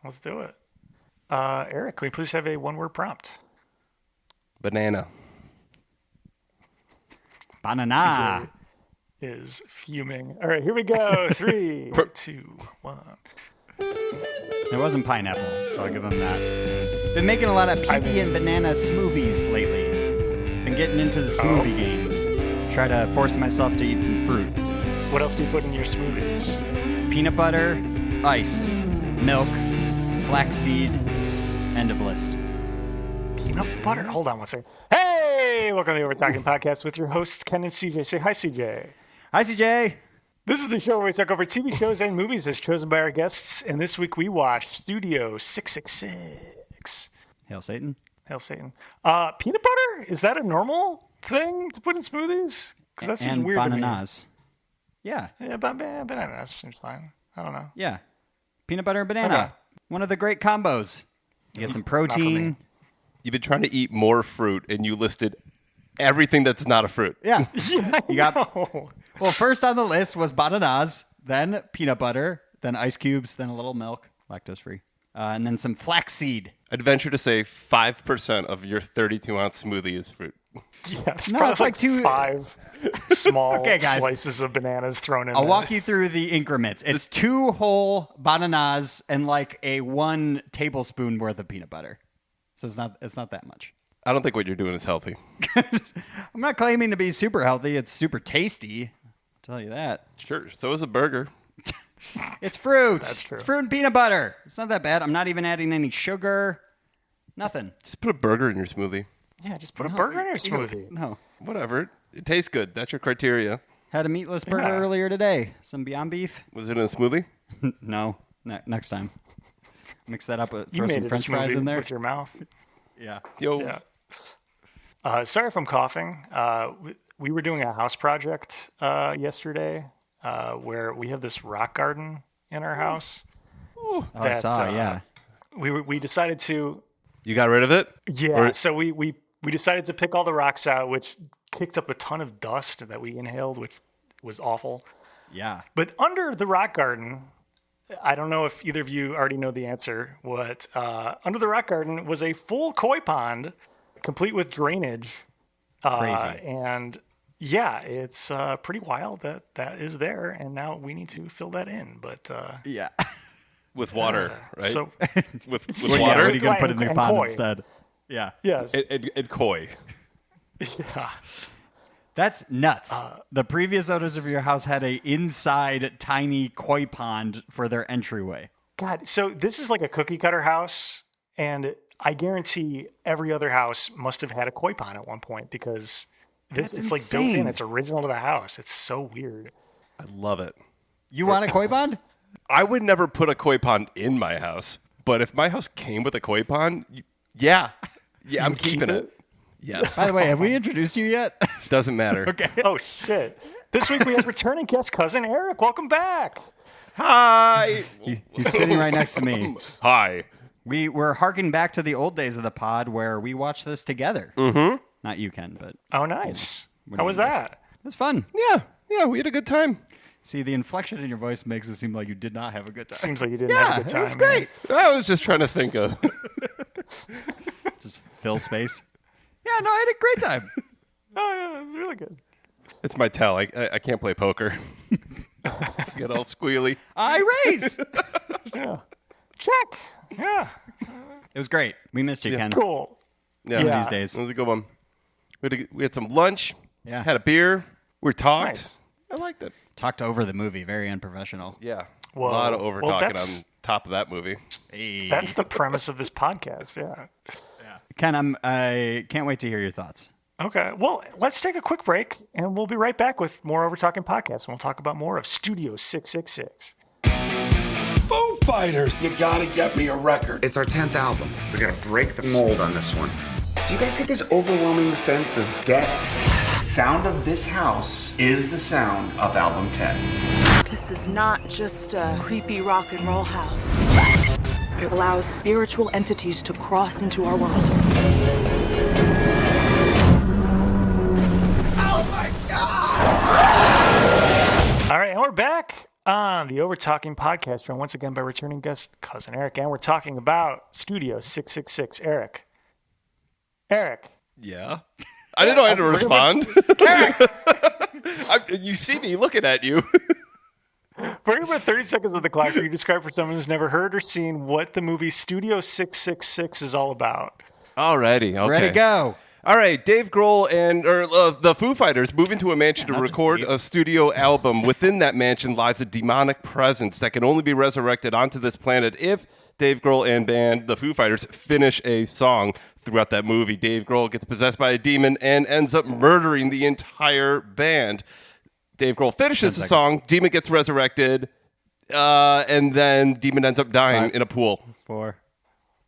let's do it. Eric, can we please have a one-word prompt? Banana. Banana. CJ is fuming. All right, here we go. 3, 2, 1. It wasn't pineapple, so I'll give them that. Been making a lot of peepee and banana smoothies lately. Been getting into the smoothie game. Try to force myself to eat some fruit. What else do you put in your smoothies? Peanut butter, ice, milk, flaxseed, end of list. Peanut butter? Hold on one second. Hey! Welcome to the Overtalking Podcast with your hosts, Ken and CJ. Say hi, CJ. Hi, CJ. This is the show where we talk over TV shows and movies as chosen by our guests. And this week we watched Studio 666. Hail Satan. Hail Satan. Peanut butter? Is that a normal thing to put in smoothies? Because that seems weird bananas. to me. Yeah, Bananas seems fine. I don't know. yeah. Peanut butter and banana. Okay. One of the great combos. You get some protein. You've been trying to eat more fruit, and you listed everything that's not a fruit. Yeah. Yeah, You got well. First on the list was bananas, then peanut butter, then ice cubes, then a little milk, lactose free, and then some flaxseed. I'd venture to say 5% of your 32-ounce smoothie is fruit. Yeah, it's No, probably it's like 5 small Okay, guys. slices of bananas thrown in I'll there. walk you through the increments. It's 2 whole bananas and like a 1 tablespoon worth of peanut butter. So it's not that much. I don't think what you're doing is healthy. I'm not claiming to be super healthy. It's super tasty. I'll tell you that. Sure, so is a burger. It's fruit. That's true. It's fruit and peanut butter. It's not that bad. I'm not even adding any sugar. Nothing. Just put a burger in your smoothie. Yeah, just put a burger in your smoothie. No. Whatever. It tastes good. That's your criteria. Had a meatless burger Yeah. earlier today. Some Beyond Beef. Was it in a smoothie? No. Next time. Mix that up. You Throw made some it French a fries smoothie in there. with your mouth. Yeah. Yo. Yeah. Sorry if I'm coughing. We were doing a house project yesterday where we have this rock garden in our house. Oh, I saw. Yeah. We decided to. You got rid of it? Yeah. So we decided to pick all the rocks out, which kicked up a ton of dust that we inhaled, which was awful. Yeah. But under the rock garden, I don't know if either of you already know the answer. What under the rock garden was a full koi pond, complete with drainage. Crazy. And yeah, it's pretty wild that is there, and now we need to fill that in. But Yeah. With water, right? So with Well, yeah, water? what are you going to put in the And pond koi. instead? Yeah. yes, And koi. yeah. That's nuts. The previous owners of your house had a inside tiny koi pond for their entryway. God, so this is like a cookie cutter house, and I guarantee every other house must have had a koi pond at one point because That's it's like built in. insane. It's original to the house. It's so weird. I love it. You want a koi pond? I would never put a koi pond in my house, but if my house came with a koi pond, yeah, I'm keeping keep it. Yes. By the way, have we introduced you yet? Doesn't matter. Okay. Oh shit! This week we have returning guest cousin Eric. Welcome back. Hi. He's sitting right next to me. Hi. We were harking back to the old days of the pod where we watched this together. Mm-hmm. Not you, Ken, but it Oh, nice. What How do was you do? that? was fun. Yeah, we had a good time. See, the inflection in your voice makes it seem like you did not have a good time. Seems like you didn't have a good time. it was great. I was just trying to think of. Just fill space. Yeah, no, I had a great time. Oh yeah, it was really good. It's my tell. I can't play poker. Get all squealy. I raise. Yeah. Check. Yeah. It was great. We missed you, Ken. Cool. Yeah. Yeah. These days. It was a good one. We had some lunch. Yeah. Had a beer. We talked. Nice. I liked it. Talked over the movie. Very unprofessional. Yeah. Well- a lot of over talking that's- on top of that movie. Hey. That's the premise of this podcast. Yeah. Ken, I can't wait to hear your thoughts. Okay. Well, let's take a quick break, and we'll be right back with more Overtalking Podcast, and we'll talk about more of Studio 666. Foo Fighters! You gotta get me a record. It's our 10th album. We gotta break the mold on this one. Do you guys get this overwhelming sense of death? Sound of this house is the sound of album 10. This is not just a creepy rock and roll house, but it allows spiritual entities to cross into our world. Oh my god! All right, and we're back. on the Overtalking Podcast, joined once again by returning guest Cousin Eric, and we're talking about Studio 666. Eric. Yeah? I didn't know I had to respond. You see me looking at you. Bring about 30 seconds of the clock for you to describe for someone who's never heard or seen what the movie Studio 666 is all about. Alrighty, okay. Ready to go. All right, Dave Grohl and the Foo Fighters move into a mansion to record a studio album. Within that mansion lies a demonic presence that can only be resurrected onto this planet if Dave Grohl and band, the Foo Fighters, finish a song. Throughout that movie, Dave Grohl gets possessed by a demon and ends up murdering the entire band. Dave Grohl finishes the song, demon gets resurrected, and then demon ends up dying in a pool. 4,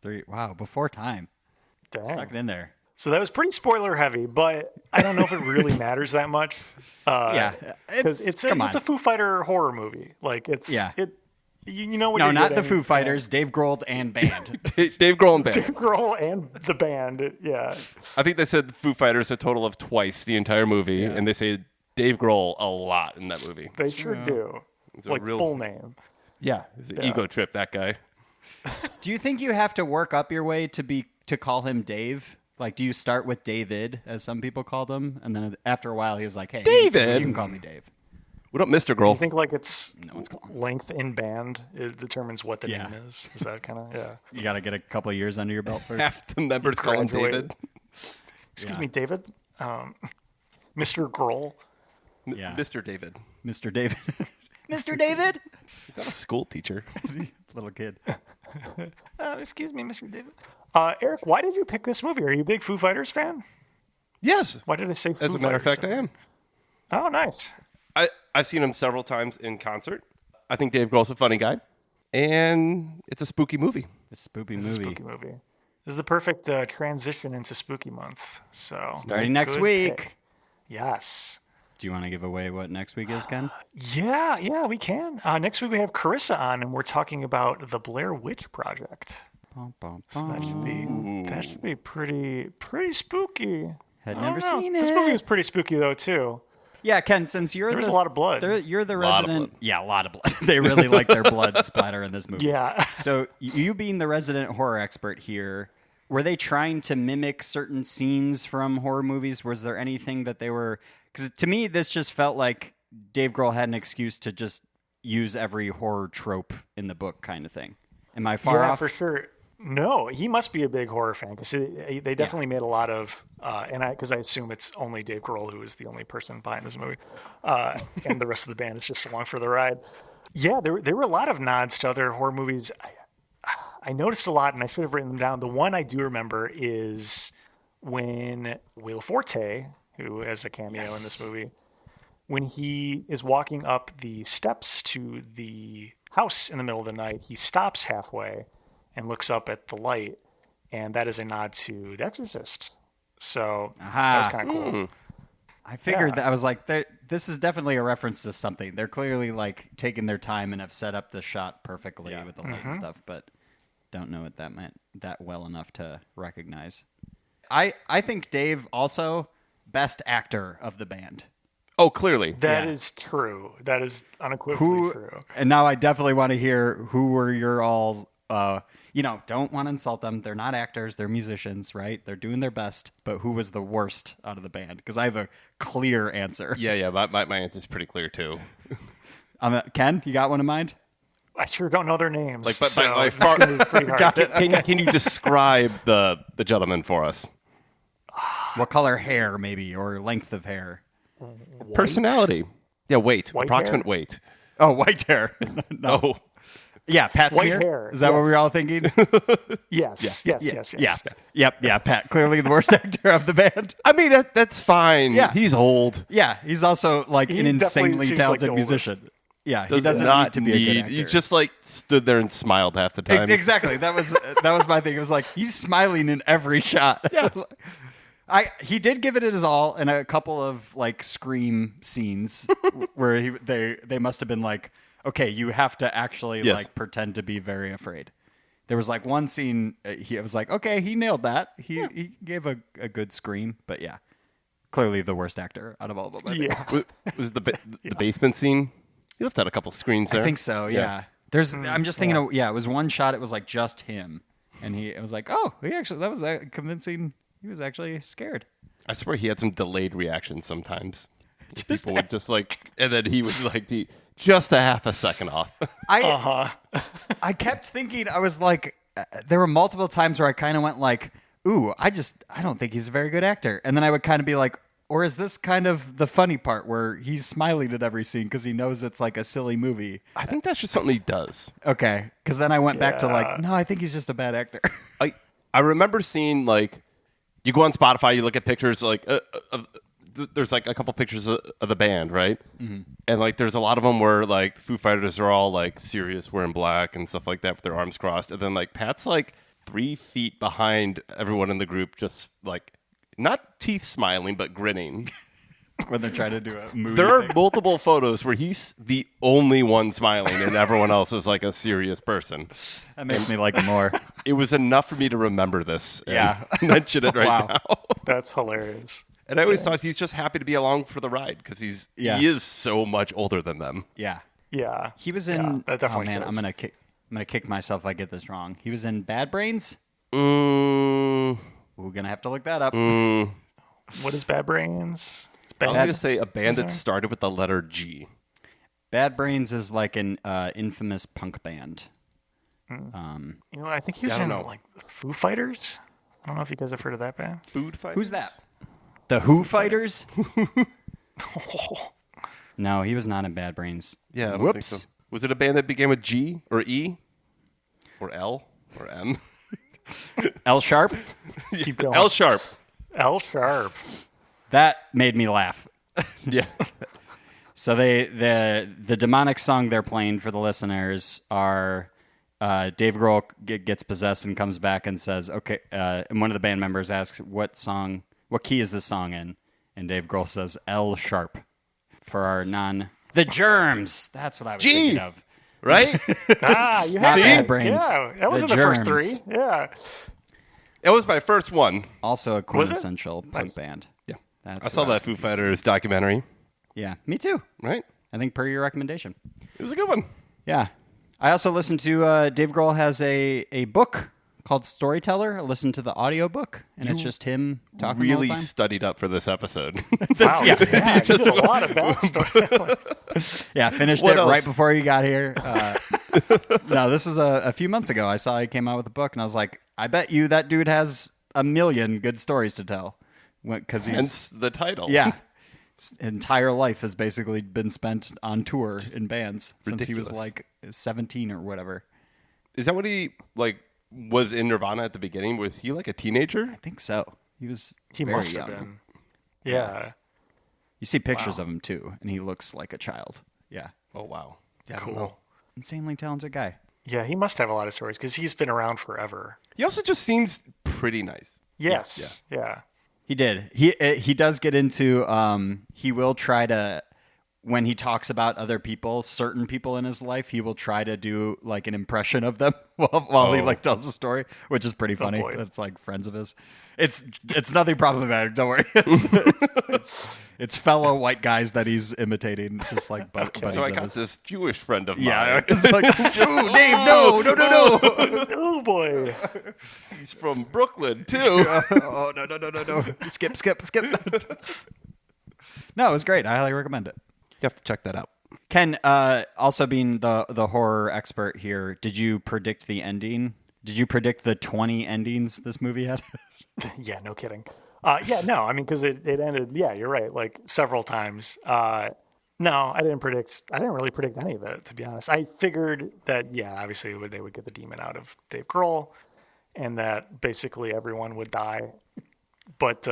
3. Wow, before time. Dang. Stuck it in there. So that was pretty spoiler heavy, but I don't know if it really matters that much. Because it's a Foo Fighter horror movie. Like you know what? No, you're not getting. the Foo Fighters. Dave Grohl and band. Dave Grohl and band. Dave Grohl and the band. Yeah. I think they said Foo Fighters a total of twice the entire movie, and they say Dave Grohl a lot in that movie. They sure do. Like full name. Yeah, it's an ego trip, that guy. Do you think you have to work up your way to call him Dave? Like, do you start with David, as some people called him, and then after a while he was like, "Hey, David, you can call me Dave." What up, Mr. Grohl? Do you think like it's length in band it determines what the name is? Is that kind of You got to get a couple of years under your belt first. Half the members call him David. Excuse me, David. Mr. Grohl. Yeah. Mr. David. Mr. David. Mr. David. Is that a school teacher? Little kid. Excuse me, Mr. David. Eric, why did you pick this movie? Are you a big Foo Fighters fan? Yes. Why did I say Foo Fighters? As a matter of fact, I am. Oh, nice. I've seen him several times in concert. I think Dave Grohl's a funny guy. And it's a spooky movie. A spooky This is the perfect transition into spooky month. So starting next week. Pick. Yes. Do you want to give away what next week is, Ken? Yeah, we can. Next week we have Carissa on, and we're talking about the Blair Witch Project. So that should be pretty spooky. Had never seen it. This movie was pretty spooky though too. Yeah, Ken, since there was a lot of blood. You're the resident. Yeah, a lot of blood. They really like their blood splatter in this movie. Yeah. So you being the resident horror expert here, were they trying to mimic certain scenes from horror movies? Was there anything that they were? Because to me, this just felt like Dave Grohl had an excuse to just use every horror trope in the book, kind of thing. Am I far off? Yeah, for sure. No, he must be a big horror fan because they definitely made a lot of, because I assume it's only Dave Grohl who is the only person behind this movie, and the rest of the band is just along for the ride. Yeah, there were a lot of nods to other horror movies. I noticed a lot, and I should have written them down. The one I do remember is when Will Forte, who has a cameo in this movie, when he is walking up the steps to the house in the middle of the night, he stops halfway and looks up at the light, and that is a nod to The Exorcist. So that was kind of cool. I figured that. I was like, this is definitely a reference to something. They're clearly like taking their time and have set up the shot perfectly with the light and stuff, but don't know what that meant that well enough to recognize. I think Dave also best actor of the band. Oh, clearly. That is true. That is unequivocally true. And now I definitely want to hear who were your all... don't want to insult them. They're not actors. They're musicians, right? They're doing their best. But who was the worst out of the band? Because I have a clear answer. Yeah. My answer's pretty clear, too. Ken, you got one in mind? I sure don't know their names. Like, but so by it's far, going to be pretty hard. can you describe the gentleman for us? What color hair, maybe, or length of hair? White? Personality. Yeah, weight. White Approximate hair? weight. Oh, white hair. No. Yeah, Pat White Smear? hair, Is that what we were all thinking? Yes. Yeah, Pat. Clearly the worst actor of the band. I mean, that's fine. Yeah. He's old. Yeah, he's also like He an definitely insanely seems like talented the musician. Yeah, he Does doesn't not need to be a good actor. He just like stood there and smiled half the time. Exactly. That was my thing. It was like he's smiling in every shot. Yeah. He did give it his all in a couple of like scream scenes where they must have been like, okay, you have to actually like pretend to be very afraid. There was like one scene he was like, okay, he nailed that. He gave a good scream, but yeah, clearly the worst actor out of all of them. Yeah. Was the basement scene? You left out a couple screens there. I think so. Yeah. I'm just thinking. It was one shot. It was like just him, and it was like, oh, that was convincing. He was actually scared. I swear he had some delayed reactions sometimes. People would just like, and then he would like be just a half a second off. I kept thinking. I was like, there were multiple times where I kind of went like, ooh, I don't think he's a very good actor, and then I would kind of be like, or is this kind of the funny part where he's smiling at every scene because he knows it's like a silly movie? I think that's just something he does. Okay, because then I went back to like, no, I think he's just a bad actor. I remember seeing like, you go on Spotify, you look at pictures like, there's like a couple pictures of the band, right? Mm-hmm. And like, there's a lot of them where like Foo Fighters are all like serious, wearing black and stuff like that with their arms crossed. And then like Pat's like 3 feet behind everyone in the group, just like, not teeth smiling, but grinning. When they're trying to do a movie. There are multiple photos where he's the only one smiling and everyone else is like a serious person. That makes me like him more. It was enough for me to remember this and Yeah. mention it right now. That's hilarious. And I always thought he's just happy to be along for the ride because he is so much older than them. Yeah. Yeah. He was in. that definitely man, shows. I'm gonna kick myself if I get this wrong. He was in Bad Brains. We're gonna have to look that up. What is Bad Brains? I was going to say a band that started with the letter G. Bad Brains is like an infamous punk band. I think he was in like Foo Fighters. I don't know if you guys have heard of that band. Food Fighters? Who's that? The Who Fighters? No, he was not in Bad Brains. Yeah, I don't Whoops. think so. Was it a band that began with G or E or L or M? L Sharp? Keep going. L Sharp. L Sharp. That made me laugh. Yeah. So the demonic song they're playing for the listeners are Dave Grohl gets possessed and comes back and says, okay, and one of the band members asks, what key is this song in? And Dave Grohl says, L Sharp. For our the Germs. That's what I was thinking of. Right? You had Bad Brains. Yeah, that was The in the first Germs. 3. Yeah. That was my first one. Also a quintessential punk Nice. band. Yeah. That's I saw that Foo Fighters documentary. Yeah, me too. Right? I think per your recommendation. It was a good one. Yeah. I also listened to, Dave Grohl has a book called Storyteller. I listened to the audiobook, and it's just him talking all Really the time. studied up for this episode. Wow. Yeah, you did a lot of backstory. Yeah, finished What it else? right before you got here. No, this was a few months ago. I saw he came out with a book, and I was like, I bet you that dude has a million good stories to tell. Because he's... Hence the title. Yeah. His entire life has basically been spent on tour in bands since he was ridiculous. like 17 or whatever. Is that what he was in Nirvana at the beginning? Was he like a teenager? I think so. He was He very must young. have been. Yeah. You see pictures of him too, and he looks like a child. Yeah. Oh wow. Yeah, I Cool. don't know. Insanely talented guy. Yeah, he must have a lot of stories because he's been around forever. He also just seems pretty nice. Yes. Yeah. He did. He does get into he will try to, when he talks about other people, certain people in his life, he will try to do like an impression of them while he like tells the story, which is pretty funny. boy. It's like friends of his. It's nothing problematic. Don't worry. It's fellow white guys that he's imitating, just like buddies So I of got his. this Jewish friend of Yeah, mine. it's like, ooh, Dave, no. Oh boy. He's from Brooklyn too. Oh, no. Skip. No, it was great. I highly recommend it. You have to check that out. Ken, also being the horror expert here, did you predict the ending? Did you predict the 20 endings this movie had? Yeah, no kidding. No, I mean, because it ended, yeah, you're right, like several times. No, I didn't really predict any of it, to be honest. I figured that, yeah, obviously they would get the demon out of Dave Grohl and that basically everyone would die. But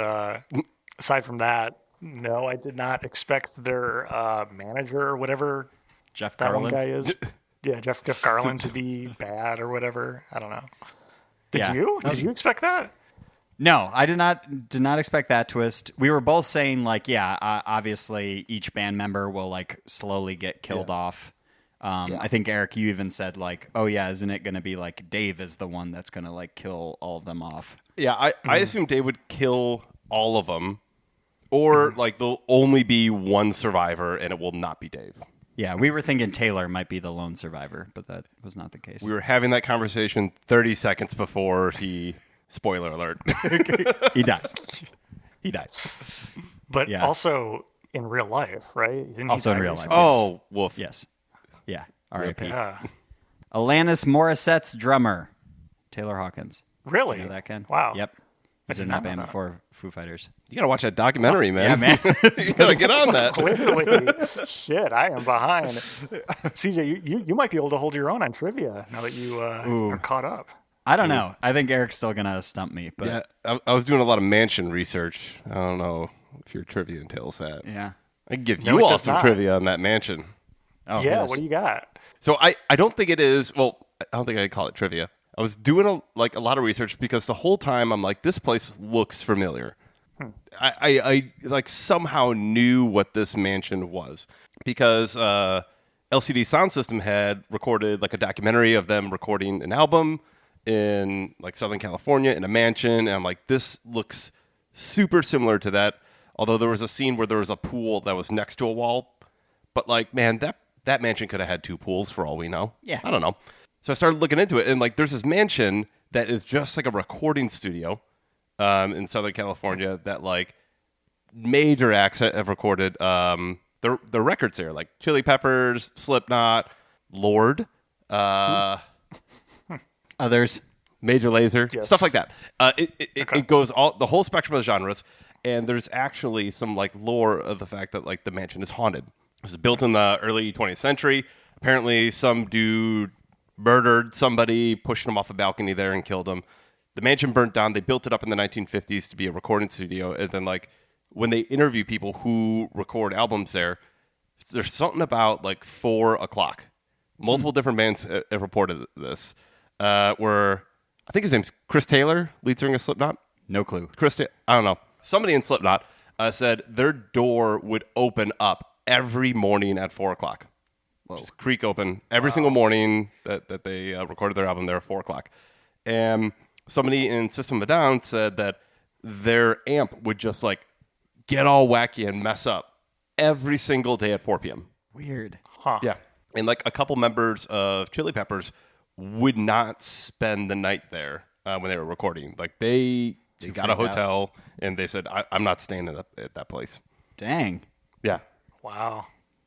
aside from that, no, I did not expect their manager or whatever Jeff that one Garland? guy is. Yeah, Jeff Garland to be bad or whatever. I don't know. Did Yeah. you? Did you expect that? No, I did not expect that twist. We were both saying like, yeah, obviously each band member will like slowly get killed off. I think Eric, you even said like, oh yeah, isn't it going to be like Dave is the one that's going to like kill all of them off? Yeah, I assume Dave would kill all of them, or like there'll only be one survivor, and it will not be Dave. Yeah, we were thinking Taylor might be the lone survivor, but that was not the case. We were having that conversation 30 seconds before he, spoiler alert, He dies. he dies. But Yeah. also in real life, right? Didn't he Also in die real recently? life. Oh, woof. Yes. Yeah. R.I.P. Yeah. Alanis Morissette's drummer, Taylor Hawkins. Really? You know that, Ken? Wow. Yep. He's did in not that know band that. before Foo Fighters. You got to watch that documentary, man. Yeah, man. You got to get on that. Clearly. Shit, I am behind. CJ, you might be able to hold your own on trivia now that you are caught up. I don't know. I think Eric's still going to stump me. But Yeah, I was doing a lot of mansion research. I don't know if your trivia entails that. yeah. I can give No, you it all does some not. trivia on that mansion. Oh, Yeah, yes. what do you got? So I don't think it is. Well, I don't think I'd call it trivia. I was doing a lot of research because the whole time I'm like, this place looks familiar. I like somehow knew what this mansion was because LCD Sound System had recorded like a documentary of them recording an album in like Southern California in a mansion, and I'm like, this looks super similar to that. Although there was a scene where there was a pool that was next to a wall, but like, man, that mansion could have had 2 pools for all we know. Yeah. I don't know. So I started looking into it, and like, there's this mansion that is just like a recording studio in Southern California that like major acts have recorded the records there, like Chili Peppers, Slipknot, Lord, Others. Major Lazer, Yes. stuff like that. It goes all the whole spectrum of genres, and there's actually some like lore of the fact that like the mansion is haunted. It was built in the early 20th century. Apparently, some dude murdered somebody, pushed him off a balcony there, and killed him. The mansion burnt down. They built it up in the 1950s to be a recording studio, and then like when they interview people who record albums there's something about like 4 o'clock. Multiple different bands have reported this. Where I think his name's Chris Taylor, lead singer of Slipknot. No clue. I don't know. Somebody in Slipknot said their door would open up every morning at 4 o'clock. Just creak open every single morning that they recorded their album there at 4 o'clock. And somebody in System of a Down said that their amp would just like get all wacky and mess up every single day at 4 p.m. Weird. Yeah. And like a couple members of Chili Peppers would not spend the night there when they were recording. Like they got a freaked hotel and they said, I'm not staying at that place. Dang. Yeah. Wow.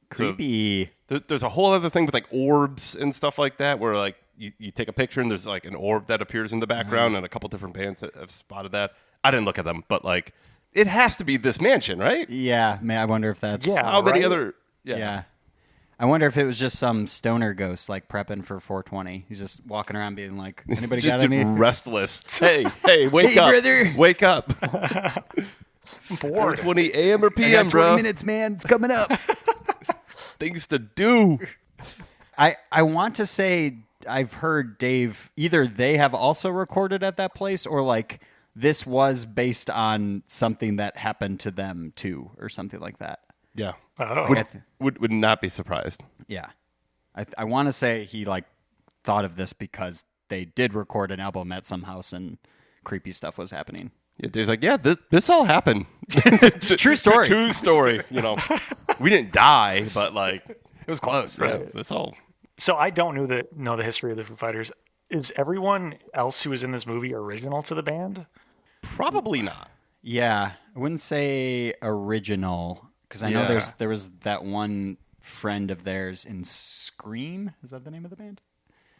Creepy. There's a whole other thing with like orbs and stuff like that where like you take a picture and there's like an orb that appears in the background and a couple different bands have spotted that. I didn't look at them, but like it has to be this mansion, right? Yeah. Man, I wonder if that's... Yeah. How many right? other... Yeah. I wonder if it was just some stoner ghost like prepping for 420. He's just walking around being like, anybody Just got any? restless. Hey, wake Hey, up. brother. Wake up. Bored. 20 a.m. or I p.m., got 20 bro. minutes, man. It's coming up. Things to do. I want to say I've heard Dave, either they have also recorded at that place or like this was based on something that happened to them too or something like that. Yeah. Oh. Would not be surprised. Yeah. I want to say he like thought of this because they did record an album at some house and creepy stuff was happening. Yeah, Dave's like, yeah, this all happened. True story. True story. You know, we didn't die, but like, It was close. yeah, this all. So I don't know the history of the Foo Fighters. Is everyone else who was in this movie original to the band? Probably not. Yeah. I wouldn't say original because I know Yeah. there was that one friend of theirs in Scream. Is that the name of the band?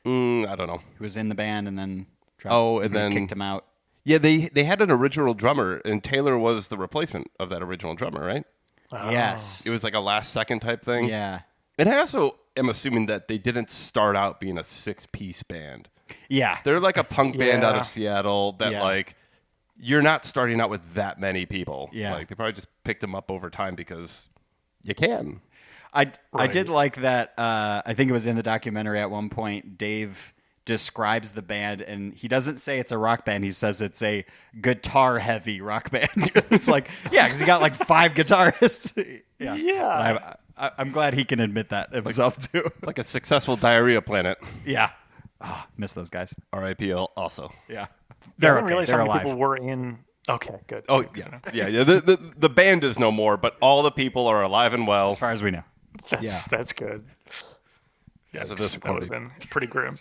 I don't know. Who was in the band and then dropped, Oh, and then kicked him out. Yeah, they had an original drummer, and Taylor was the replacement of that original drummer, right? Yes. It was like a last second type thing. Yeah. And I also am assuming that they didn't start out being a 6-piece band. Yeah. They're like a punk band out Yeah. of Seattle that Yeah. like you're not starting out with that many people. Yeah. Like they probably just picked them up over time because you can. I did like that. I think it was in the documentary at one point. Dave describes the band, and he doesn't say it's a rock band. He says it's a guitar-heavy rock band. It's like, yeah, because he got like 5 guitarists. Yeah. Yeah. I'm glad he can admit that himself too. Like a successful diarrhea planet. Yeah. Oh, miss those guys. R.I.P. also. Yeah. I They're didn't realize They're how many alive. people were in. Okay, good. Oh Good to know. yeah. The band is no more, but all the people are alive and well. As far as we know. That's good. As of this That would have recording. been pretty grim.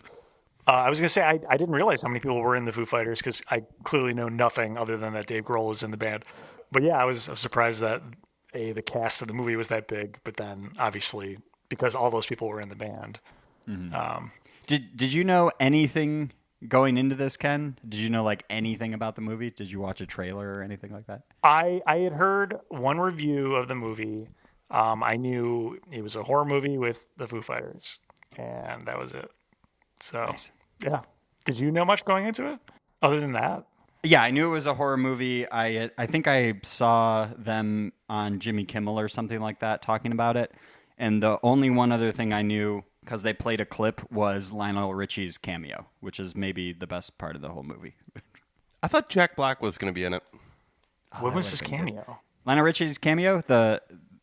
I was going to say, I didn't realize how many people were in the Foo Fighters because I clearly know nothing other than that Dave Grohl was in the band. But yeah, I was surprised that the cast of the movie was that big, but then obviously because all those people were in the band. Mm-hmm. Did you know anything going into this, Ken? Did you know like anything about the movie? Did you watch a trailer or anything like that? I had heard one review of the movie. I knew it was a horror movie with the Foo Fighters, and that was it. So, Nice. Yeah. Did you know much going into it other than that? Yeah, I knew it was a horror movie. I think I saw them on Jimmy Kimmel or something like that talking about it. And the only one other thing I knew, because they played a clip, was Lionel Richie's cameo, which is maybe the best part of the whole movie. I thought Jack Black was going to be in it. What was his cameo? Lionel Richie's cameo,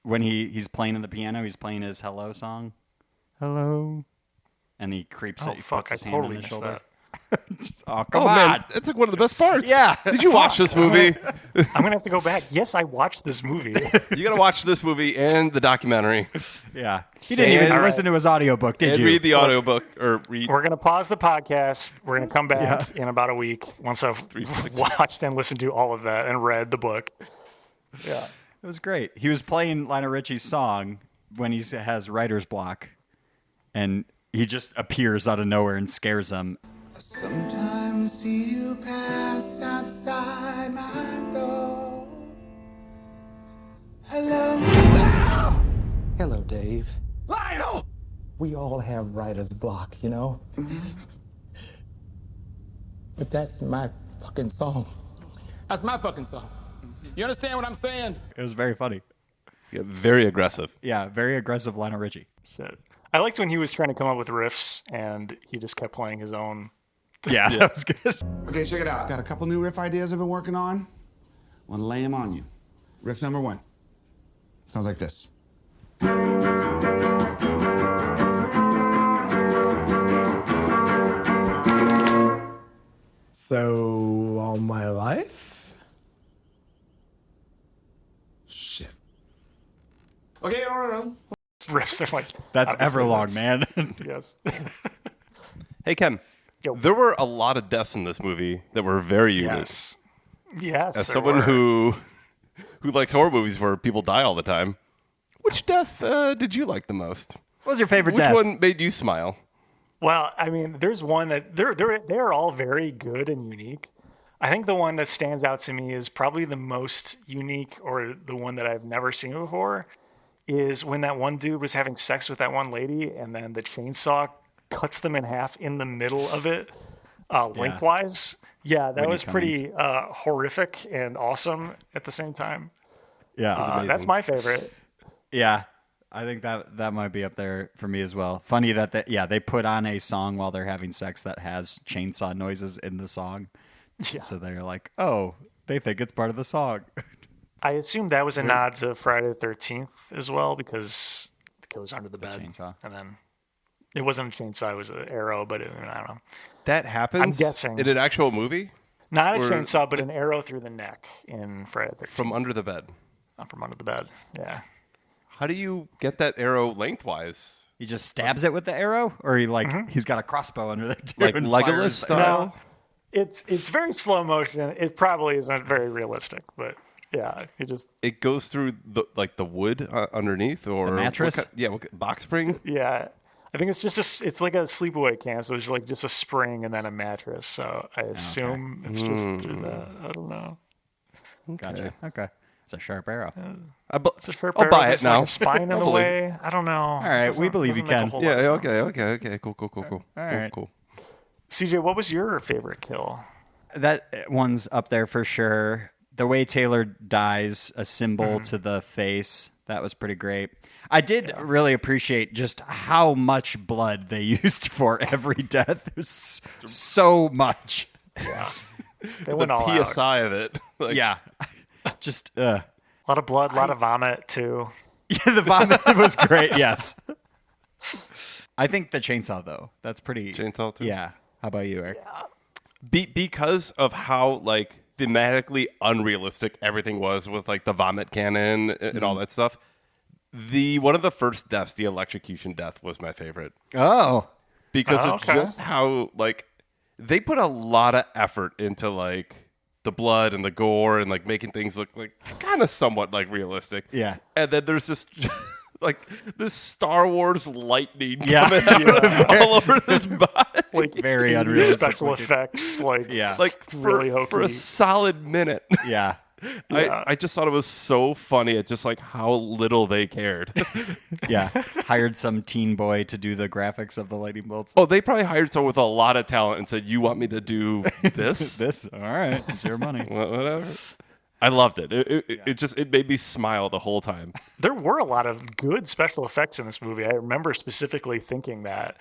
when he's playing on the piano, he's playing his Hello song. Hello. And he creeps Oh, it. He fuck. puts I his hand totally on his missed shoulder. that. Oh, come Oh, on. man. It's like one of the best parts. Yeah. Did you watch this movie? I'm going to have to go back. Yes, I watched this movie. You got to watch this movie and the documentary. Yeah. You didn't even And- listen to his audiobook, did And you? read the audiobook or read. We're going to pause the podcast. We're going to come back in about a week once I've watched and listened to all of that and read the book. Yeah. It was great. He was playing Lionel Richie's song when he has writer's block, and he just appears out of nowhere and scares him. Sometimes see you pass outside my door. Hello. Ah! Hello, Dave. Lionel! We all have writer's block, you know? But that's my fucking song. That's my fucking song. You understand what I'm saying? It was very funny. Yeah, very aggressive. Yeah, very aggressive Lionel Richie. Shit. I liked when he was trying to come up with riffs and he just kept playing his own. Yeah, that was good. Okay, check it out. Got a couple new riff ideas I've been working on. Want to lay them on you. Riff number 1. Sounds like this. So, all my life? Shit. Okay, no. Riffs are like. That's obviously Everlong, man. Yes. Hey, Ken. Yo. There were a lot of deaths in this movie that were very unique. Yes. Yes. As there someone were. who likes horror movies where people die all the time, which death did you like the most? What was your favorite Which death? one made you smile? Well, I mean, there's one that they're all very good and unique. I think the one that stands out to me is probably the most unique, or the one that I've never seen before, is when that one dude was having sex with that one lady, and then the chainsaw cuts them in half in the middle of it, lengthwise. Yeah, that was pretty horrific and awesome at the same time. Yeah, That's my favorite. yeah. I think that might be up there for me as well. Funny that they put on a song while they're having sex that has chainsaw noises in the song. Yeah. So they're like, oh, they think it's part of the song. I assume that was a nod to Friday the 13th as well, because the killer's under the bed. chainsaw. And then it wasn't a chainsaw, it was an arrow, but I don't know. That happens? I'm guessing. In an actual movie? Not a Or- chainsaw, but an arrow through the neck in Friday the 13th. From under the bed. Not from under the bed. Yeah. How do you get that arrow lengthwise? He just stabs it with the arrow, or he's got a crossbow under there too, Like and Legolas fires the- style? No, it's very slow motion. It probably isn't very realistic, but yeah, It goes through the wood underneath, or The mattress? Box spring. yeah. I think it's just it's like a sleepaway camp, so there's like just a spring and then a mattress. So I assume it's just through that. I don't know. Gotcha. Okay. It's a sharp arrow. It's a sharp I'll arrow. buy it There's now. like a spine in I'll the believe way. I don't know. All right, we believe you, Ken. Yeah. Okay. Cool. All right. Cool. CJ, what was your favorite kill? That one's up there for sure. The way Taylor dies, a symbol to the face, that was pretty great. I did really appreciate just how much blood they used for every death. It was so much. Yeah, they went all out. PSI of it. Like, Yeah. Just, A lot of blood, a lot of vomit too. yeah, the vomit was great, yes. I think the chainsaw, though, that's pretty... Chainsaw too? Yeah. How about you, Eric? because of how thematically unrealistic everything was with the vomit cannon and all that stuff. One of the first deaths, the electrocution death, was my favorite. Oh. Because of just how, like, they put a lot of effort into, like, the blood and the gore and, like, making things look, like, kind of somewhat, like, realistic. Yeah. And then there's this, like, this Star Wars lightning Yeah. coming out of all over this body. Like Very unrealistic special looking. effects, like Like, really for a hokey. solid minute. Yeah. I just thought it was so funny at just, like, how little they cared. Yeah. Hired some teen boy to do the graphics of the lightning bolts. Oh, they probably hired someone with a lot of talent and said, "You want me to do this? This? All right. It's your money. Whatever." I loved it. It made me smile the whole time. There were a lot of good special effects in this movie. I remember specifically thinking that.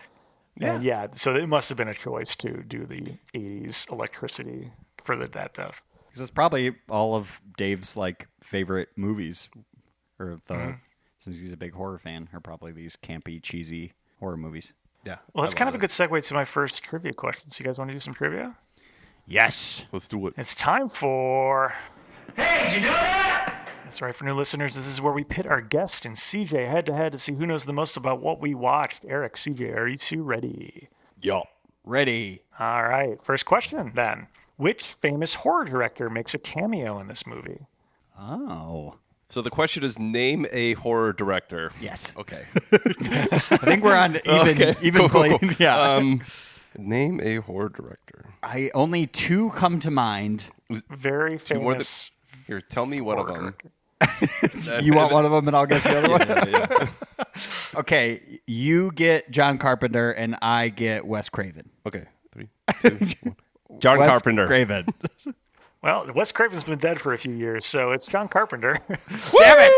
And so it must have been a choice to do the 80s electricity for that death. Because it's probably all of Dave's like favorite movies, or the since he's a big horror fan, are probably these campy, cheesy horror movies. Yeah. Well, that's kind of a good segue to my first trivia question. So you guys want to do some trivia? Yes. Let's do it. It's time for... Hey, did you know that? That's right. For new listeners, this is where we pit our guest and CJ head-to-head to see who knows the most about what we watched. Eric, CJ, are you two ready? Yup. Ready. All right. First question, then. Which famous horror director makes a cameo in this movie? Oh. So the question is, name a horror director. Yes. Okay. I think we're on even play. Yeah. Name a horror director. Only two come to mind. Very famous. Here, tell me one of them. You want one of them, and I'll guess the other one. Yeah. Okay, you get John Carpenter, and I get Wes Craven. Okay. 3, 2, 1. John Wes Carpenter. Craven. Well, Wes Craven's been dead for a few years, so it's John Carpenter. Damn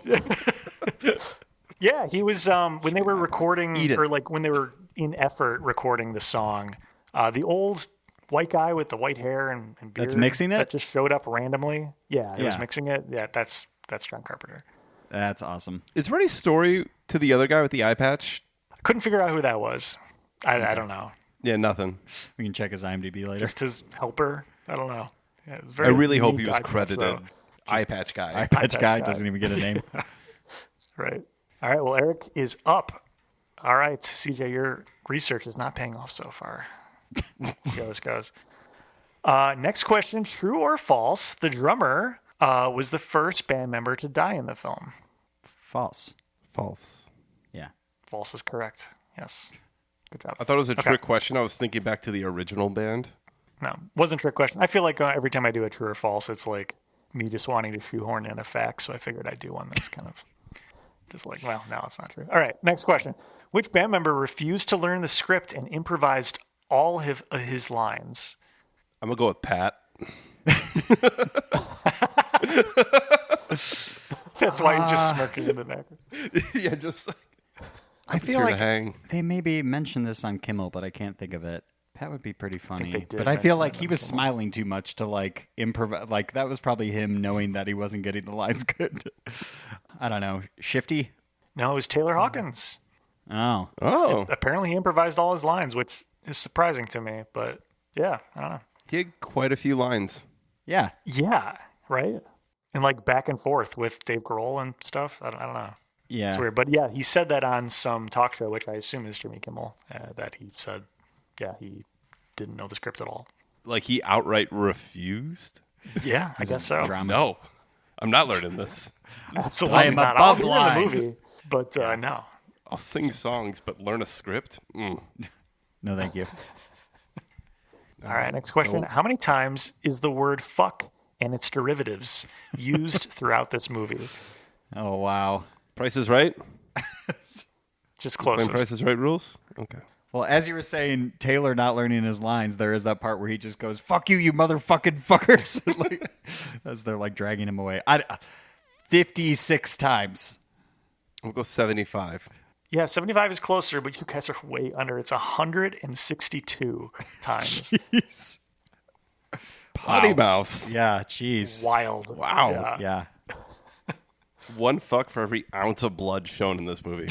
it! Yeah, he was when they were recording, Eat it. or like when they were in effort recording the song. The old white guy with the white hair and beard That's mixing it? that just showed up randomly. Yeah, he was Yeah. mixing it. Yeah, that's John Carpenter. That's awesome. Is there any story to the other guy with the eye patch? I couldn't figure out who that was. I don't know. Yeah, nothing. We can check his IMDb later. Just his helper. I don't know. Yeah, it was I very really hope he unique was eye patch, credited though. eye patch guy. Eye patch guy guy. doesn't even get a name. Right. All right. Well, Eric is up. All right, CJ, your research is not paying off so far. See how this goes. Next question: true or false? The drummer was the first band member to die in the film. False. False. Yeah. False is correct. Yes. Good job. I thought it was a trick question. I was thinking back to the original band. No, wasn't a trick question. I feel like every time I do a true or false, it's like me just wanting to shoehorn in a fact. So I figured I'd do one that's kind of just like, well, no, it's not true. All right, next question. Which band member refused to learn the script and improvised all of his lines? I'm going to go with Pat. That's why he's just smirking in the back. Yeah, just like, I feel here to like hang. they maybe mentioned this on Kimmel, but I can't think of it. Pat would be pretty funny. they did But I feel mention like it he on was Kimmel. smiling too much to like improvise. Like that was probably him knowing that he wasn't getting the lines good. I don't know. Shifty? No, it was Taylor Hawkins. Oh. Oh. Apparently he improvised all his lines, which is surprising to me. But yeah, I don't know. He had quite a few lines. Yeah. Yeah, right? And like back and forth with Dave Grohl and stuff. I don't know. Yeah. It's weird. But yeah, he said that on some talk show, which I assume is Jimmy Kimmel, that he said, yeah, he didn't know the script at all. Like he outright refused? Yeah, I guess so. Drama. No. I'm not learning this. Absolutely I am not. above I'll lines. be in the movie, but no. I'll sing songs, but learn a script? No, thank you. All right, next question. How many times is the word fuck and its derivatives used throughout this movie? Oh, wow. Price is Right? Just Playing closest. Price is Right rules? Okay. Well, as you were saying, Taylor not learning his lines, there is that part where he just goes, fuck you, you motherfucking fuckers. Like, as they're like dragging him away. 56 times. I'll go 75. Yeah, 75 is closer, but you guys are way under. It's 162 times. Jeez. Potty mouth. Yeah, jeez. Wild. Wow. Yeah. One fuck for every ounce of blood shown in this movie.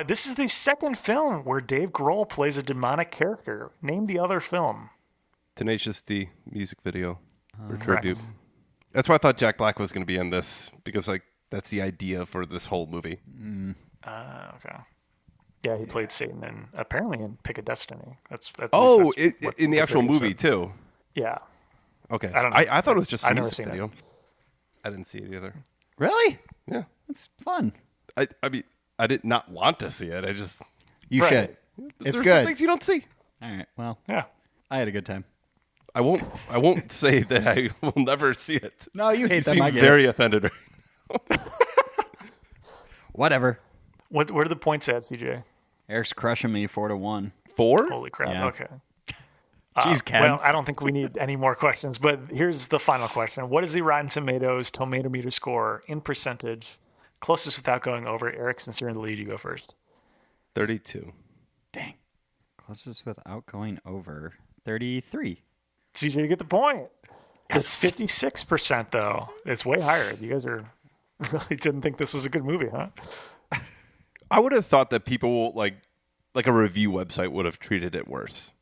This is the second film where Dave Grohl plays a demonic character. Name the other film. Tenacious D music video or Correct. tribute. That's why I thought Jack Black was going to be in this, because like that's the idea for this whole movie. Okay. Yeah, he played Satan and apparently in Pick a Destiny. That's in the actual movie too. Yeah. Okay. I don't know. I thought it was just a I've never music seen video. it. I didn't see it either. Really? Yeah. It's fun. I mean, I did not want to see it. I just You should. It's there's good. some things you don't see. All right. Well, Yeah. I had a good time. I won't say that I will never see it. No, you hate them. seem I get very offended. Whatever. What are the points at, CJ? Eric's crushing me 4-1. 4? Holy crap. Yeah. Okay. Jeez, Ken. Well, I don't think we need any more questions, but here's the final question. What is the Rotten Tomatoes tomato meter score in percentage? Closest without going over. Eric, since you're in the lead, you go first. 32. Dang. Closest without going over. 33. CJ, you get the point. It's 56%, though. It's way higher. You guys really didn't think this was a good movie, huh? I would have thought that people like a review website would have treated it worse.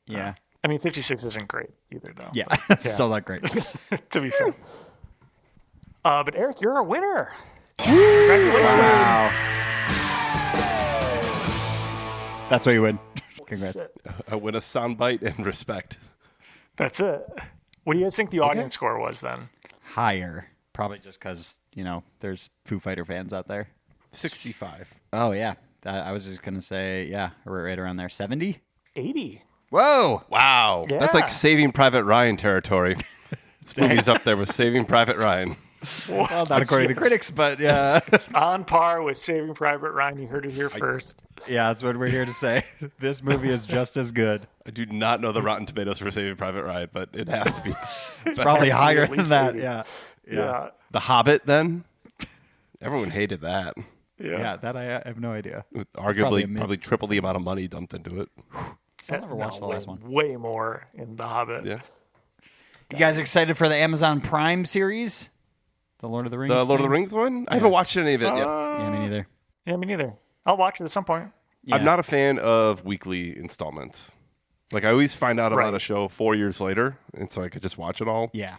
Yeah. I mean, 56 isn't great either, though. Yeah. But, Still not great. to be fair. But Eric, you're a winner. Congratulations. Wow. That's what you win. Congrats. I win a soundbite and respect. That's it. What do you guys think the audience score was then? Higher. Probably just because, there's Foo Fighter fans out there. 65. Oh, yeah. I was just going to say, yeah, we're right around there. 70? 80. Whoa. Wow. Yeah. That's like Saving Private Ryan territory. This movie's up there with Saving Private Ryan. Well, not according to critics, but yeah. It's on par with Saving Private Ryan. You heard it here first. Yeah, that's what we're here to say. This movie is just as good. I do not know the Rotten Tomatoes for Saving Private Ryan, but it has to be. It's probably higher at than least that. 80. Yeah. The Hobbit, then? Everyone hated that. Yeah, that I have no idea. With probably probably triple the amount of money dumped into it. Still never watched the last one. Way more in The Hobbit. Yeah. You guys excited for the Amazon Prime series? The Lord of the Rings? The Lord of the Rings one? I haven't watched any of it yet. Yeah, me neither. Yeah, me neither. I'll watch it at some point. Yeah. I'm not a fan of weekly installments. Like, I always find out about a show 4 years later, and so I could just watch it all. Yeah.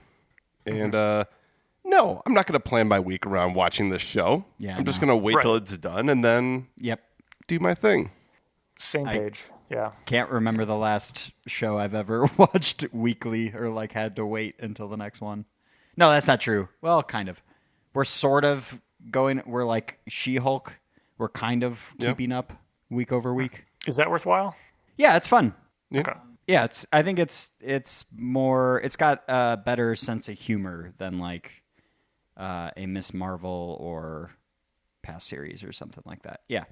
And, no, I'm not going to plan my week around watching this show. Yeah, I'm just going to wait till it's done and then Yep. do my thing. Same page. Yeah. Can't remember the last show I've ever watched weekly or like had to wait until the next one. No, that's not true. Well, kind of. We're sort of going, we're like She-Hulk. We're kind of keeping up week over week. Is that worthwhile? Yeah, it's fun. Yeah. Okay. Yeah, I think it's more, it's got a better sense of humor than like a Miss Marvel or past series or something like that. Yeah.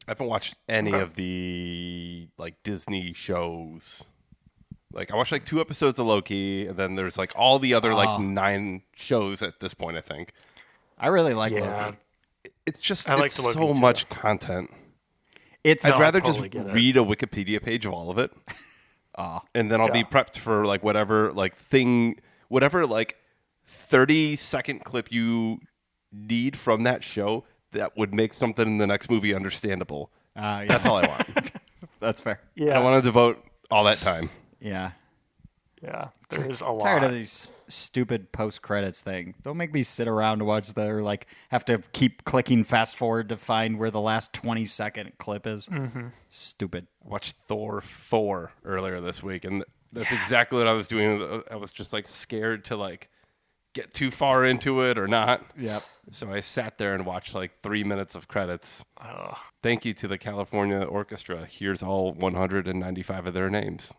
I haven't watched any of the like Disney shows. Like, I watched like 2 episodes of Loki, and then there's like all the other like 9 shows at this point, I think. I really like Loki. It's just I it's liked Loki so too. much content. It's I'd rather totally get just it. read a Wikipedia page of all of it. And then I'll be prepped for like whatever like 30-second clip you need from that show that would make something in the next movie understandable. yeah. That's all I want. That's fair. Yeah. I want to devote all that time. Yeah. Yeah. There is a lot. Tired of these stupid post credits thing. Don't make me sit around and watch or like have to keep clicking fast forward to find where the last 20-second clip is. Mm-hmm. Stupid. I watched Thor 4 earlier this week, and that's exactly what I was doing. I was just like scared to like get too far into it or not. Yep. So I sat there and watched like 3 minutes of credits. Thank you to the California Orchestra. Here's all 195 of their names.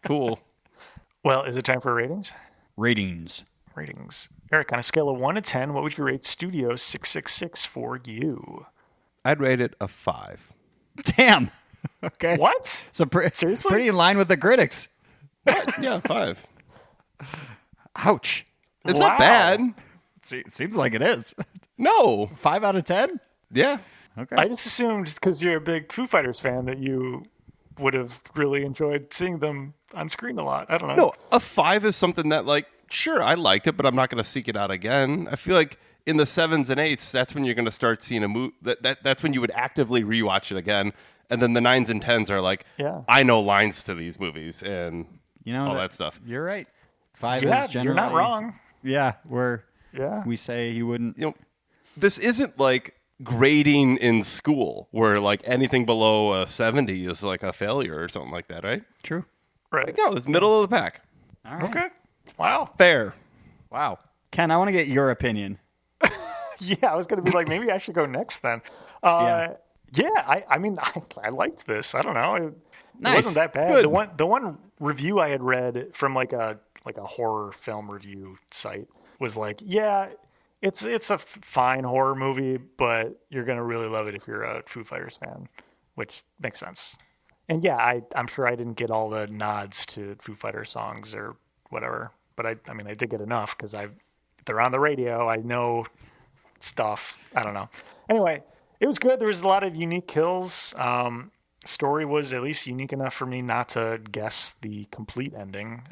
Cool. Well, is it time for ratings? Ratings. Eric, on a scale of 1 to 10, what would you rate Studio 666 for you? I'd rate it a 5. Damn. Okay. What? So Seriously? pretty in line with the critics. Yeah, 5. Ouch. It's not bad. Seems like it is. No. 5 out of 10? Yeah. Okay. I just assumed because you're a big Foo Fighters fan that you would have really enjoyed seeing them on screen a lot. I don't know. No, a 5 is something that, like, sure, I liked it, but I'm not going to seek it out again. I feel like in the 7s and 8s, that's when you're going to start seeing a movie. That's when you would actively rewatch it again. And then the 9s and 10s are like, Yeah. I know lines to these movies and You know all that stuff. You're right. 5 Yeah, is generally... you're not wrong. Yeah, we say he wouldn't... This isn't like grading in school where like anything below a 70 is like a failure or something like that, right? True. Right. Like, no, it's middle of the pack. All right. Okay. Wow. Fair. Wow. Ken, I want to get your opinion. Yeah, I was going to be like, maybe I should go next then. I mean, I liked this. I don't know. It wasn't that bad. Good. The one review I had read from like a horror film review site was like, yeah, it's a fine horror movie, but you're going to really love it if you're a Foo Fighters fan, which makes sense. And yeah, I'm sure I didn't get all the nods to Foo Fighters songs or whatever, but I did get enough because they're on the radio. I know stuff. I don't know. Anyway, it was good. There was a lot of unique kills. Story was at least unique enough for me not to guess the complete ending.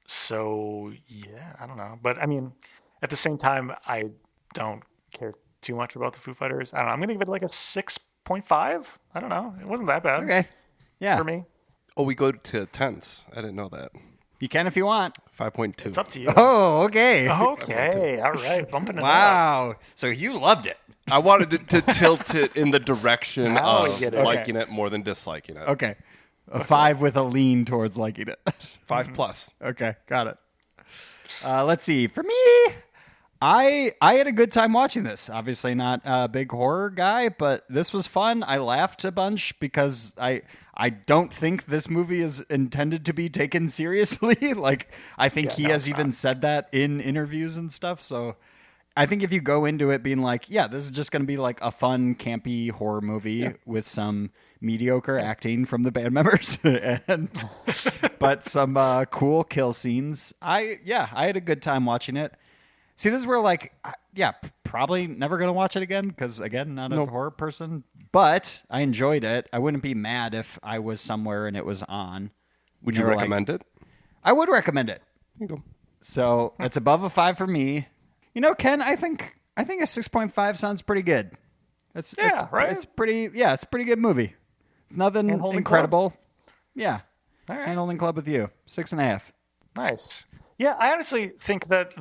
So yeah, I don't know. But I mean, at the same time, I don't care too much about the Foo Fighters. I don't know. I'm going to give it like a 6.5. I don't know. It wasn't that bad. Okay. Yeah. For me. Oh, we go to tenths. I didn't know that. You can if you want. 5.2. It's up to you. Oh, okay. Okay. All right. Bumping it up. Wow. So you loved it. I wanted to tilt it in the direction Now I of get it. liking it more than disliking it. Okay. A 5 with a lean towards liking it. 5 plus. Okay. Got it. Let's see. For me, I had a good time watching this. Obviously not a big horror guy, but this was fun. I laughed a bunch because I don't think this movie is intended to be taken seriously. Like, I think he has even said that in interviews and stuff. So I think if you go into it being like, yeah, this is just going to be like a fun, campy horror movie with some mediocre acting from the band members, but some cool kill scenes. I had a good time watching it. See, this is where like, probably never going to watch it again because, again, not a horror person. But I enjoyed it. I wouldn't be mad if I was somewhere and it was on. Would you recommend it? I would recommend it. There you go. So it's above a 5 for me. You know, Ken, I think a 6.5 sounds pretty good. It's right? It's pretty. Yeah, it's a pretty good movie. It's nothing incredible. Yeah. All right. Hand-holding club with you. 6.5. Nice. Yeah, I honestly think that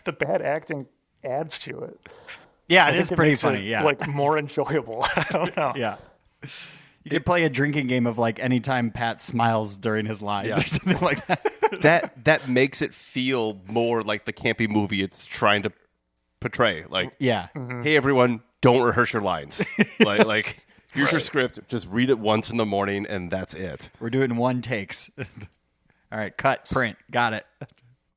the bad acting adds to it. Yeah, it is pretty funny. Yeah, like more enjoyable. I don't know. Yeah. You could play a drinking game of like anytime Pat smiles during his lines or something like that. that makes it feel more like the campy movie it's trying to portray. Like, hey everyone, don't rehearse your lines. like here's your script. Just read it once in the morning, and that's it. We're doing one takes. All right, cut, print, got it.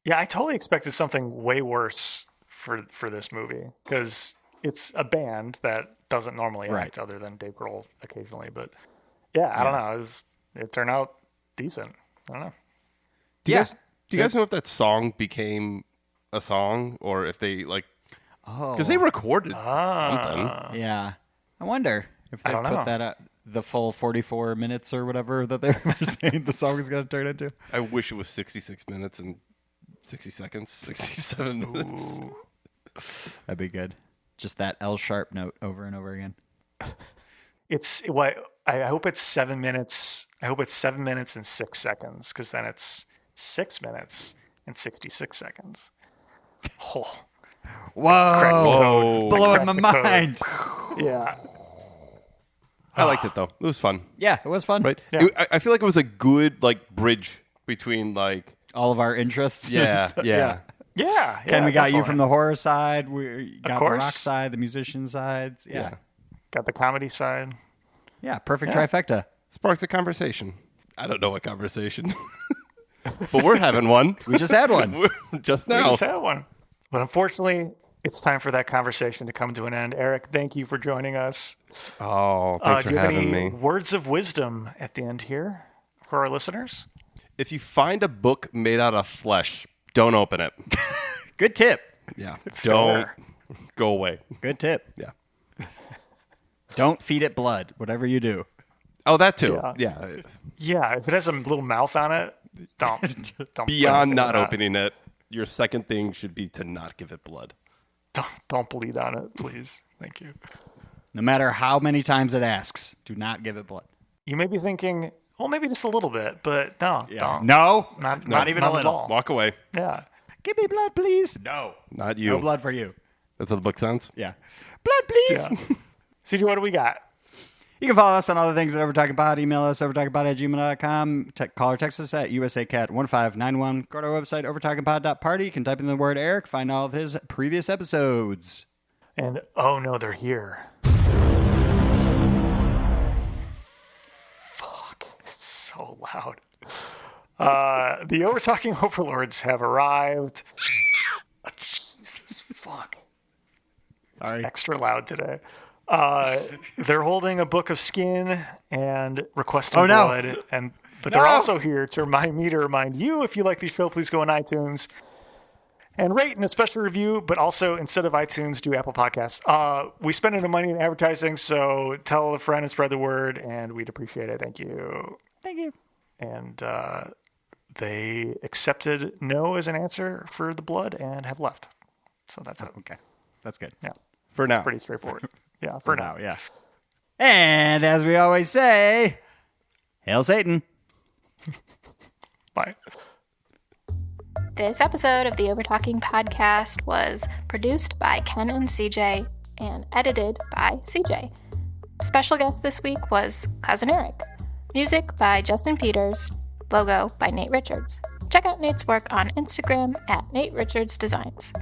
Yeah, I totally expected something way worse for this movie because it's a band that doesn't normally act other than Dave Grohl occasionally. But yeah, I don't know. It turned out decent. I don't know. Do you guys know if that song became a song or if they like? Oh, because they recorded something. Yeah, I wonder if they put that out. The full 44 minutes or whatever that they were saying the song is going to turn into. I wish it was 66 minutes and 60 seconds, 67 minutes. That'd be good. Just that L sharp note over and over again. It's what I hope it's 7 minutes. I hope it's 7 minutes and 6 seconds because then it's 6 minutes and 66 seconds. Oh. Whoa! Blowing my mind. Yeah. I liked it though. It was fun. Yeah, it was fun. Right? Yeah. I feel like it was a good like bridge between like all of our interests. Yeah. Ken, we got you from the horror side. We got the rock side, the musician side. Yeah. Got the comedy side. Yeah, perfect trifecta. Sparks a conversation. I don't know what conversation, but we're having one. We just had one. Just now. We just had one. But unfortunately, it's time for that conversation to come to an end. Eric, thank you for joining us. Oh, thanks for having me. Do you have any words of wisdom at the end here for our listeners? If you find a book made out of flesh, don't open it. Good tip. Yeah. Don't go away. Good tip. Yeah. Don't feed it blood, whatever you do. Oh, that too. Yeah. Yeah, if it has a little mouth on it, don't Beyond not opening it, your second thing should be to not give it blood. Don't bleed on it, please. Thank you. No matter how many times it asks, do not give it blood. You may be thinking, Well, maybe just a little bit, but no, don't. No, Not even a little. Walk away. Yeah. Give me blood, please. No. Not you. No blood for you. That's how the book sounds? Yeah. Blood, please. Yeah. CJ, what do we got? You can follow us on all the things at Overtalking Pod. Email us, overtalkingpod@gmail.com. Call or text us at USACat1591. Go to our website, overtalkingpod.party. You can type in the word Eric, find all of his previous episodes. And oh no, they're here. Fuck, it's so loud. The Overtalking Overlords have arrived. Oh, Jesus, fuck. It's extra loud today. They're holding a book of skin and requesting blood, but they're also here to remind you, if you like the show, please go on iTunes and rate and especially review. But also, instead of iTunes, do Apple Podcasts. We spend enough money in advertising, so tell a friend and spread the word, and we'd appreciate it. Thank you. Thank you. And they accepted no as an answer for the blood and have left. So that's it. Okay, that's good. Yeah, For now. it's pretty straightforward. Yeah, for now. Yeah. And as we always say, Hail Satan. Bye. This episode of the Overtalking Podcast was produced by Ken and CJ and edited by CJ. Special guest this week was Cousin Eric. Music by Justin Peters. Logo by Nate Richards. Check out Nate's work on Instagram at Nate Richards Designs.